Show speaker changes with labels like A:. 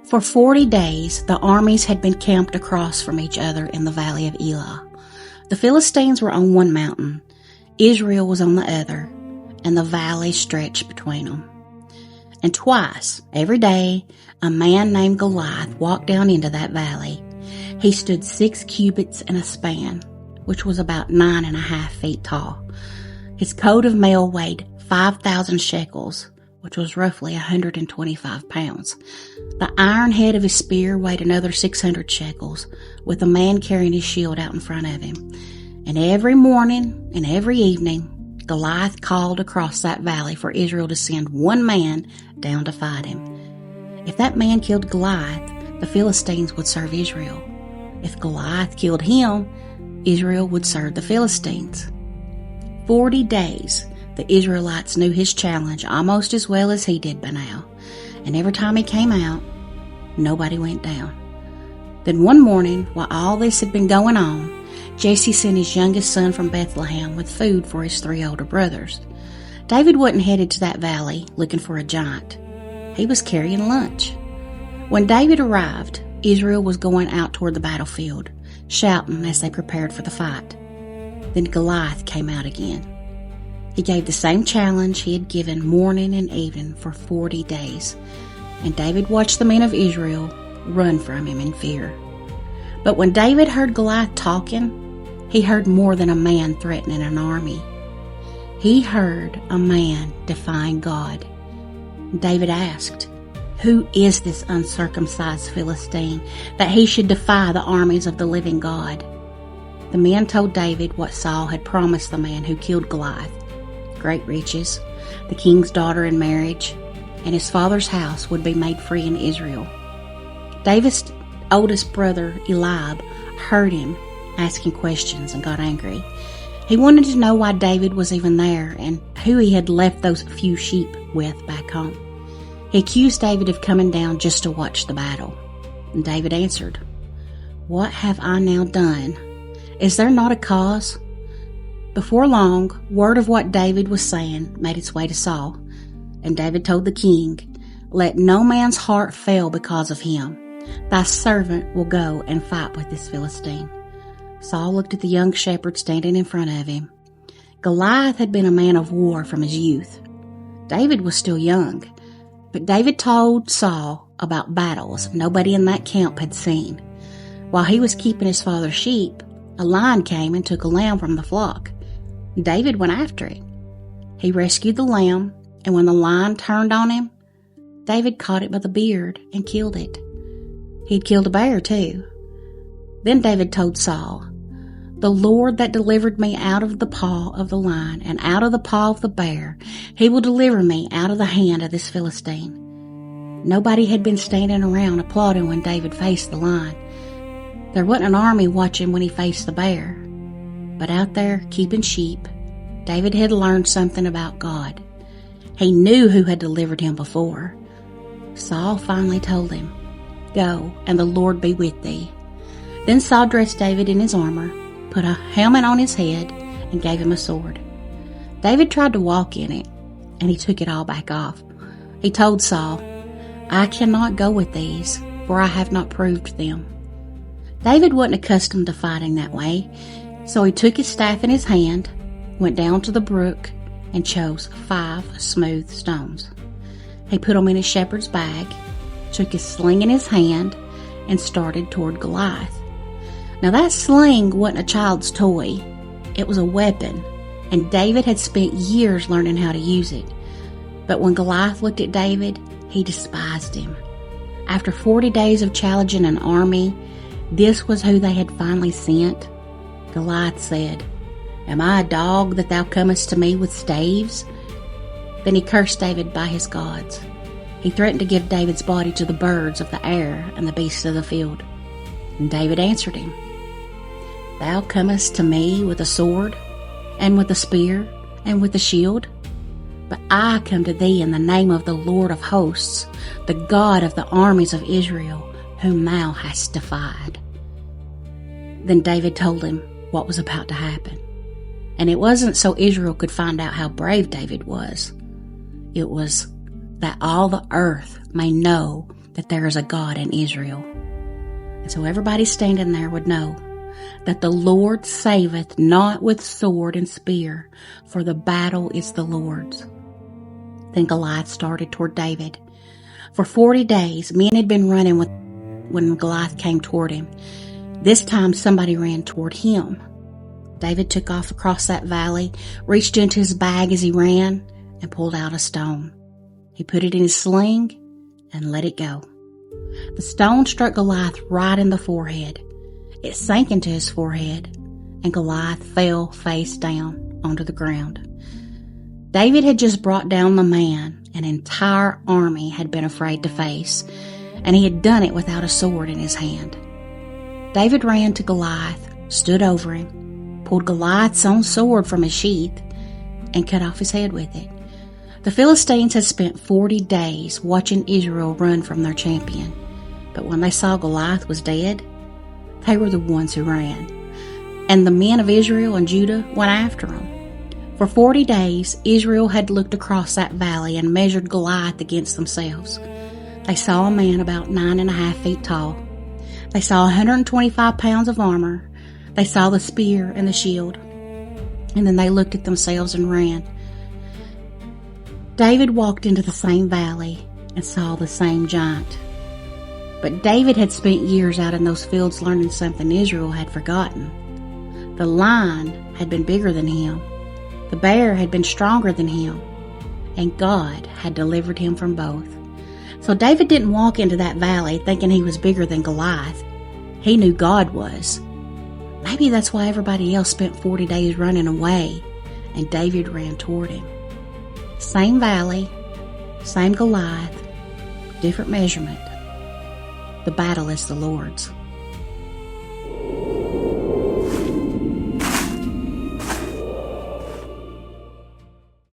A: For 40 days, the armies had been camped across from each other in the Valley of Elah. The Philistines were on one mountain, Israel was on the other, and the valley stretched between them. And twice, every day, a man named Goliath walked down into that valley. He stood 6 cubits in a span, which was about 9.5 feet tall. His coat of mail weighed 5,000 shekels, which was roughly 125 pounds. The iron head of his spear weighed another 600 shekels, with a man carrying his shield out in front of him. And every morning and every evening, Goliath called across that valley for Israel to send one man down to fight him. If that man killed Goliath, the Philistines would serve Israel. If Goliath killed him, Israel would serve the Philistines. 40 days, the Israelites knew his challenge almost as well as he did by now, and every time he came out, nobody went down. Then one morning, while all this had been going on, Jesse sent his youngest son from Bethlehem with food for his 3 older brothers. David wasn't headed to that valley looking for a giant. He was carrying lunch. When David arrived, Israel was going out toward the battlefield, shouting as they prepared for the fight. Then Goliath came out again. He gave the same challenge he had given morning and evening for 40 days, and David watched the men of Israel run from him in fear. But when David heard Goliath talking, he heard more than a man threatening an army. He heard a man defying God. David asked, "Who is this uncircumcised Philistine that he should defy the armies of the living God?" The men told David what Saul had promised the man who killed Goliath: great riches, the king's daughter in marriage, and his father's house would be made free in Israel. David's oldest brother, Eliab, heard him asking questions and got angry. He wanted to know why David was even there and who he had left those few sheep with back home. He accused David of coming down just to watch the battle. And David answered, "What have I now done? Is there not a cause?" Before long, word of what David was saying made its way to Saul, and David told the king, "Let no man's heart fail because of him. Thy servant will go and fight with this Philistine." Saul looked at the young shepherd standing in front of him. Goliath had been a man of war from his youth. David was still young, but David told Saul about battles nobody in that camp had seen. While he was keeping his father's sheep, a lion came and took a lamb from the flock. David went after it. He rescued the lamb, and when the lion turned on him, David caught it by the beard and killed it. He'd killed a bear too. Then David told Saul, "The Lord that delivered me out of the paw of the lion and out of the paw of the bear, he will deliver me out of the hand of this Philistine." Nobody had been standing around applauding when David faced the lion. There wasn't an army watching when he faced the bear. But out there, keeping sheep, David had learned something about God. He knew who had delivered him before. Saul finally told him, "Go, and the Lord be with thee." Then Saul dressed David in his armor, put a helmet on his head, and gave him a sword. David tried to walk in it, and he took it all back off. He told Saul, "I cannot go with these, for I have not proved them." David wasn't accustomed to fighting that way, so he took his staff in his hand, went down to the brook, and chose 5 smooth stones. He put them in his shepherd's bag, took his sling in his hand, and started toward Goliath. Now that sling wasn't a child's toy. It was a weapon, and David had spent years learning how to use it. But when Goliath looked at David, he despised him. After 40 days of challenging an army, this was who they had finally sent. Goliath said, "Am I a dog that thou comest to me with staves?" Then he cursed David by his gods. He threatened to give David's body to the birds of the air and the beasts of the field. And David answered him, "Thou comest to me with a sword, and with a spear, and with a shield? But I come to thee in the name of the Lord of hosts, the God of the armies of Israel, whom thou hast defied." Then David told him what was about to happen. And it wasn't so Israel could find out how brave David was. It was that all the earth may know that there is a God in Israel. And so everybody standing there would know that the Lord saveth not with sword and spear, for the battle is the Lord's. Then Goliath started toward David. For 40 days, men had been running when Goliath came toward him. This time somebody ran toward him. David took off across that valley, reached into his bag as he ran, and pulled out a stone. He put it in his sling and let it go. The stone struck Goliath right in the forehead. It sank into his forehead, and Goliath fell face down onto the ground. David had just brought down the man an entire army had been afraid to face, and he had done it without a sword in his hand. David ran to Goliath, stood over him, pulled Goliath's own sword from his sheath, and cut off his head with it. The Philistines had spent 40 days watching Israel run from their champion, but when they saw Goliath was dead, they were the ones who ran, and the men of Israel and Judah went after him. For 40 days, Israel had looked across that valley and measured Goliath against themselves. They saw a man about 9.5 feet tall. They saw 125 pounds of armor. They saw the spear and the shield. And then they looked at themselves and ran. David walked into the same valley and saw the same giant. But David had spent years out in those fields learning something Israel had forgotten. The lion had been bigger than him. The bear had been stronger than him, and God had delivered him from both. So David didn't walk into that valley thinking he was bigger than Goliath. He knew God was. Maybe that's why everybody else spent 40 days running away, and David ran toward him. Same valley, same Goliath, different measurement. The battle is the Lord's.